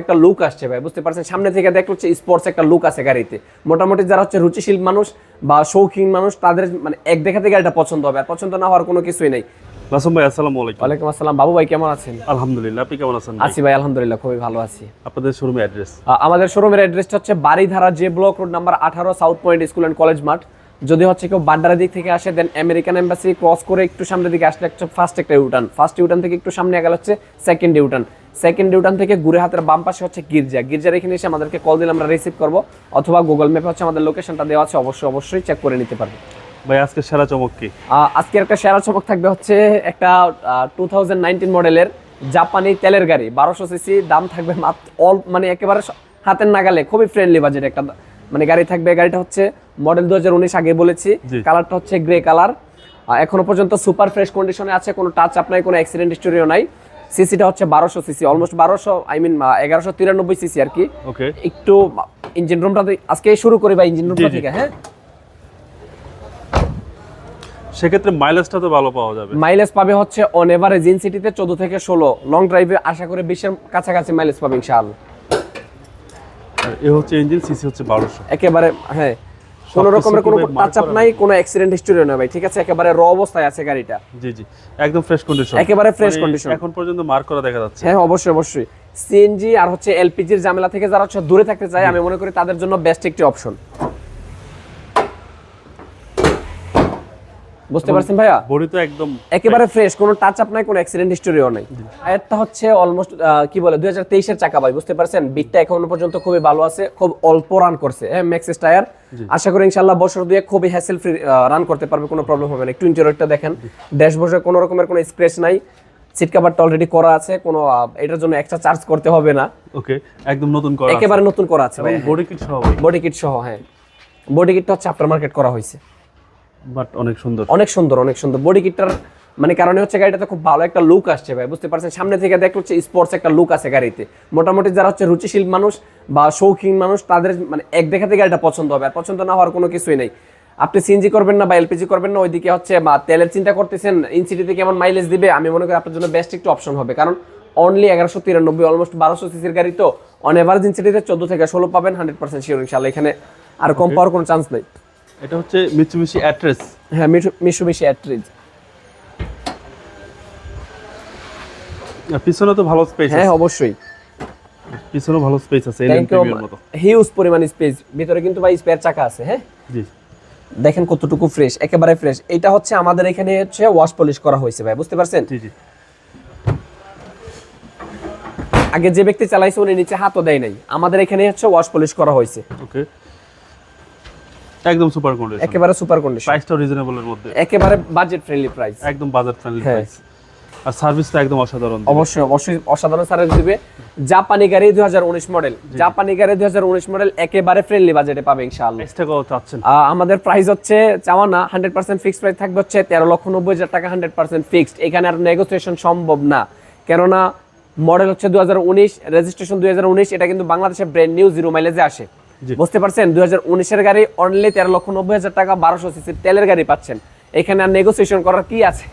একটা লুক আসছে ভাই, বুঝতে পারছেন? সামনে থেকে দেখলে হচ্ছে স্পোর্টস একটা লুক আছে গাড়িতে। মোটামুটি যারা হচ্ছে রুচিশীল মানুষ বা শৌখিন মানুষ তাদের মানে এক দেখাতে গাড়িটা পছন্দ হবে, আর পছন্দ না হওয়ার কোনো কিছুই নেই। মাসুম ভাই আসসালামু আলাইকুম। ওয়ালাইকুম আসসালাম। বাবু ভাই কেমন আছেন? আলহামদুলিল্লাহ, আপনি কেমন আছেন? আছি ভাই, আলহামদুলিল্লাহ খুবই ভালো আছি। আপনাদের শোরুমের অ্যাড্রেস? আমাদের শোরুমের অ্যাড্রেসটা হচ্ছে Baridhara J block road number 18 south point school and college মাঠ। যদি হচ্ছে কেউ বাড্ডারের দিক থেকে আসে দেন আমেরিকান এম্বাসি ক্রস করে একটু সামনের দিকে আসলে একটা ফার্স্ট ইউটার্ন, ফার্স্ট ইউটার্ন থেকে একটু সামনে গেলে হচ্ছে সেকেন্ড ইউটার্ন, সেকেন্ড ইউটার্ন থেকে ঘুরে হাতের বাম পাশে হচ্ছে গির্জার এখানে এসে আমাদেরকে কল দিলে আমরা রিসিভ করবো, অথবা গুগল ম্যাপে হচ্ছে আমাদের লোকেশনটা দেওয়া আছে, অবশ্যই চেক করে নিতে পারবে। ভাই আজকে সেরা চমক কি? আজকে একটা সেরা চমক থাকবে হচ্ছে একটা 2019 মডেলের জাপানি তেলের গাড়ি 1200 সিসি, দাম থাকবে মাত্র মানে একেবারে হাতের নাগালে, খুবই ফ্রেন্ডলি বাজেট একটা মানে গাড়ি থাকবে। গাড়িটা হচ্ছে মডেল 2019 আগে বলেছি, কালারটা হচ্ছে গ্রে কালার, এখনো পর্যন্ত সুপার ফ্রেশ কন্ডিশনে আছে, কোনো টাচ আপ নাই, কোনো অ্যাক্সিডেন্ট হিস্টোরিও নাই। সিসিটা হচ্ছে 1200 সিসি, অলমোস্ট 1193 সিসি আর কি। ওকে, একটু ইঞ্জিন রুমটা আজকে শুরু করি ভাই, ইঞ্জিন রুমটা থেকে। হ্যাঁ, সেক্ষেত্রে মাইলেজটা তো ভালো পাওয়া যাবে। মাইলেজ পাবে হচ্ছে অন এভারেজ ইন সিটিতে 14 থেকে 16, লং ড্রাইভে আশা করে 20 এর কাছাকাছি মাইলেজ পাবে ইনশাআল্লাহ। আর এ হচ্ছে ইঞ্জিন, সিসি হচ্ছে 1200 একেবারে। হ্যাঁ, কোনো রকমের কোনো টাচ আপ নাই, কোনো অ্যাক্সিডেন্ট হিস্টোরিও নাই ভাই, ঠিক আছে? একেবারে র অবস্থায় আছে গাড়িটা। জি জি, একদম ফ্রেশ কন্ডিশন, একেবারে ফ্রেশ কন্ডিশন, এখন পর্যন্ত মার্ক করা দেখা যাচ্ছে। হ্যাঁ অবশ্যই। সিএনজি আর হচ্ছে এলপিজির ঝামেলা থেকে যারা হচ্ছে দূরে থাকতে চায়, আমি মনে করি তাদের জন্য বেস্ট একটি অপশন। বুঝতে পারছেন ভাইয়া? বডি তো একদম একেবারে ফ্রেশ, কোনো টাচ আপ নাই, কোনো অ্যাক্সিডেন্ট হিস্টোরিও নাই। টায়ারটা হচ্ছে অলমোস্ট কি বলে 2023 এর চাকা ভাই, বুঝতে পারছেন? বিটটা এখনো পর্যন্ত খুবই ভালো আছে, খুব অল্প রান করছে। হ্যাঁ, ম্যাক্সিস টায়ার, আশা করি ইনশাআল্লাহ বছর দুয়ে খুবই হ্যাসেল ফ্রি রান করতে পারবে, কোনো প্রবলেম হবে না। একটু ইন্টেরিয়রটা দেখেন, ড্যাশবোর্ডে কোনো রকমের কোনো স্ক্র্যাচ নাই, সিট কভারটা অলরেডি করা আছে, কোনো এটার জন্য এক্সট্রা চার্জ করতে হবে না। ওকে, একদম নতুন করা, একেবারে নতুন করা আছে ভাই, বডি কিট সহ। বডি কিট সহ, হ্যাঁ বডি কিটটা হচ্ছে আফটার মার্কেট করা হয়েছে, বাট অনেক সুন্দর। বডি কিটটার মানে কারণে হচ্ছে গাড়িটাতে খুব ভালো একটা লুক আসছে ভাই, বুঝতে পারছেন? সামনে থেকে দেখলে হচ্ছে স্পোর্টস একটা লুক আছে গাড়িতে। মোটামুটি যারা হচ্ছে রুচিশীল মানুষ বা শৌখিন মানুষ তাদের মানে এক দেখাতে গাড়িটা পছন্দ হবে, আর পছন্দ না হওয়ার কোনো কিছুই নেই। আপনি সিএনজি করবেন না বা এলপিজি করবেন না, ওইদিকে হচ্ছে বা তেলের চিন্তা করতেছেন, ইনসিটিতে কেমন মাইলেজ দিবে, আমি মনে করি আপনার জন্য বেস্ট একটু অপশন হবে। কারণ অনলি 1193, অলমোস্ট 1200 সিসির গাড়ি, তো অন এভারেজ ইনসিটিতে 14 থেকে 16 পাবেন, 100% শিওর ইনশাআল্লাহ। এখানে আর কম পাওয়ার কোনো চান্স নেই। এটা হচ্ছে মিৎসুবিশি অ্যাট্রেস। হ্যাঁ, মিৎসুবিশি অ্যাট্রেস। পিছনে তো ভালো স্পেস আছে। হ্যাঁ অবশ্যই, পিছনে ভালো স্পেস আছে, এলএম প্রিমিয়ার মতো হিউজ পরিমাণ স্পেস। ভিতরে কিন্তু ভাই স্পেয়ার চাকা আছে। হ্যাঁ জি, দেখেন কতটুকু ফ্রেশ, একেবারে ফ্রেশ। এটা হচ্ছে আমাদের এখানে হচ্ছে ওয়াশ পলিশ করা হয়েছে ভাই, বুঝতে পারছেন? জি জি। আগে যে ব্যক্তি চালাইছে উনি নিচে হাতও দেয় নাই, আমাদের এখানে হচ্ছে ওয়াশ পলিশ করা হয়েছে। ওকে, একদম সুপার কন্ডিশন, একেবারে সুপার কন্ডিশন, প্রাইসটা রিজনেবল এর মধ্যে, একেবারে বাজেট ফ্রেন্ডলি প্রাইস, একদম বাজেট ফ্রেন্ডলি প্রাইস। আর সার্ভিসটা একদম অসাধারণ। অবশ্যই অসাধারণ সার্ভিস দিবে। জাপানি গাড়ি 2019 মডেল, জাপানি গাড়ি 2019 মডেল, একেবারে ফ্রেন্ডলি বাজেটে পাবে ইনশাআল্লাহ। প্রাইসটা কত চাচ্ছেন? আমাদের প্রাইস হচ্ছে চাওয়া না 100% ফিক্সড প্রাইস থাকবে হচ্ছে 13,90,000 টাকা, 100% ফিক্সড। এখানে আর নেগোসিয়েশন সম্ভব না, কেননা মডেল হচ্ছে 2019, রেজিস্ট্রেশন 2019, এটা কিন্তু বাংলাদেশে ব্র্যান্ড নিউ, জিরো মাইলেজে আসে, বুঝতে পারছেন? 2019 এর গাড়ি অনলি 13,90,000 টাকা, 1200 সিসির তেলের গাড়ি পাচ্ছেন। এখানে আর নেগোসিয়েশন করার কি আছে?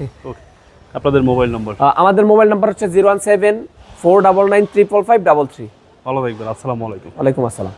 আপনাদের মোবাইল নম্বর? আমাদের মোবাইল নাম্বার হচ্ছে 01749935533। ভালো থাকবেন, আসসালামু আলাইকুম। ওয়ালাইকুম আসসালাম।